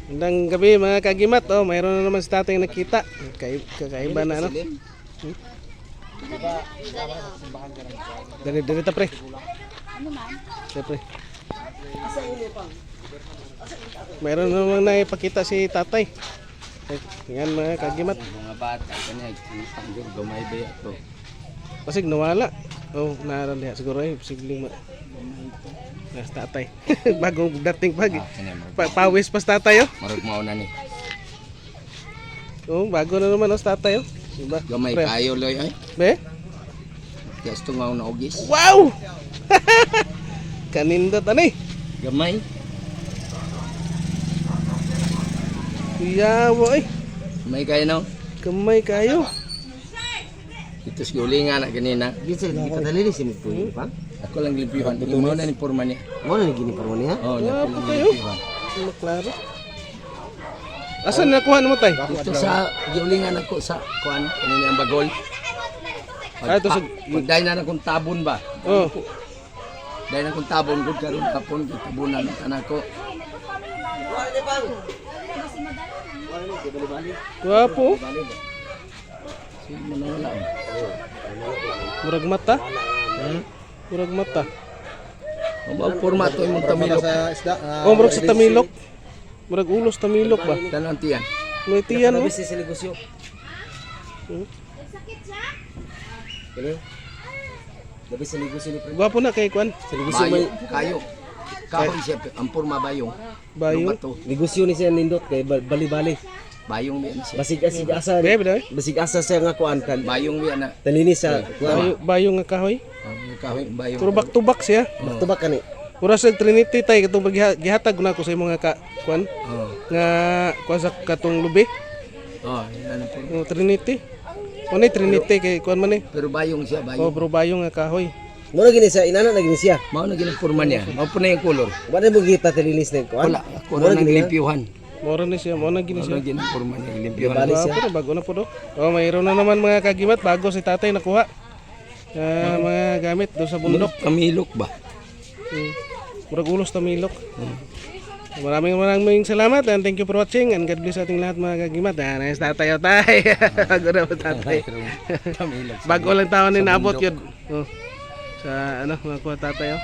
Magandang gabi mga kagimat. Oh, mayroon na naman si tatay nakita. Kakaiba na ano. Dari ta pre. Pre. Mayroon na naman naipakita si tatay. Yan mga kagimat. Mga bata kanya panggol gamay ba to. Pasig nawala. Oh, naran diha siguro ay posibleng nas tatay. Bagong dating pagi. Pawis pas tatay oh. Marag mao na ni. Oh, bago na naman os tatay oh. Diba? Gamay Pre. kayo loy ay. Be? Gusto nga na ugis. Wow! Kanindot ani. Gamay. Yawo ay. Gamay kayo no. Kamay kayo. Ito si ulingan na ganina. Bisa kita dalili si Mupuyo pa. Ako lang limpyuhan. Mo na ni porma niya. Mo na gini parmo niya. Oh, Ah, niya ko lang kayo. limpyuhan. Maklaro. Asan nakuha mo tay? Ito sa giulingan ako sa kuan kanina ang bagol. Ah, ito sa Pagday na akong tabon ba? oh. Dahil na akong tabon gud karon kapon tabunan ng tanako. Wapo. Sige mo na wala. Murag mata. Murag mata. Ang formato imong tamilok. Oh, murag sa tamilok. Murag ulos tamilok ba? Tanan tiyan. May tiyan oh. Bisa sa negosyo. Kani? Labi sa negosyo ni pre. Gwapo na kay kwan. Sa negosyo may Bayo, kayo. Kahoy siya, ang forma bayong. Bayong. Bato. negosyo ni siya nindot kay bali-bali. Bayong mi siya. Basig asa. Bebe daw. Basig asa siya nga kuan kan. Bayong mi na. Talinis sa kuan. Bayong nga kahoy. Kahoy bayong. Puro back to back siya. Tubak kani. Mura sa Trinity tay katong gihatag na ko sa imong nga kwan Oh. nga kwan sa katong lubi. Oh, yan ang forma. Oh, Trinity. Ano Trinity kay kwan man eh. Pero bayong siya, Oh, bayong. bro bayong nga kahoy. Mo na gini siya inana na gini siya. Mao na ginang forma niya. Mao po na yung color. Wala mo kita talinis na kuan. Wala, ako na nang limpyuhan. Mora ni siya, mo na gini Mao siya. na ginang forma niya, limpyuhan. Bali siya. Bago na, bago na po do. Oh, mayroon na naman mga kagimat bago si tatay nakuha. Mga gamit do sa bundok. Kamilok ba? Murag ulos tamilok. Maraming salamat and thank you for watching and God bless ating lahat mga kagimat. Nice tatay o tay. Bago na po tatay. Kamilok. Bago lang taon ni naabot yun. Oh. Sa ano, mga kuha tatay oh.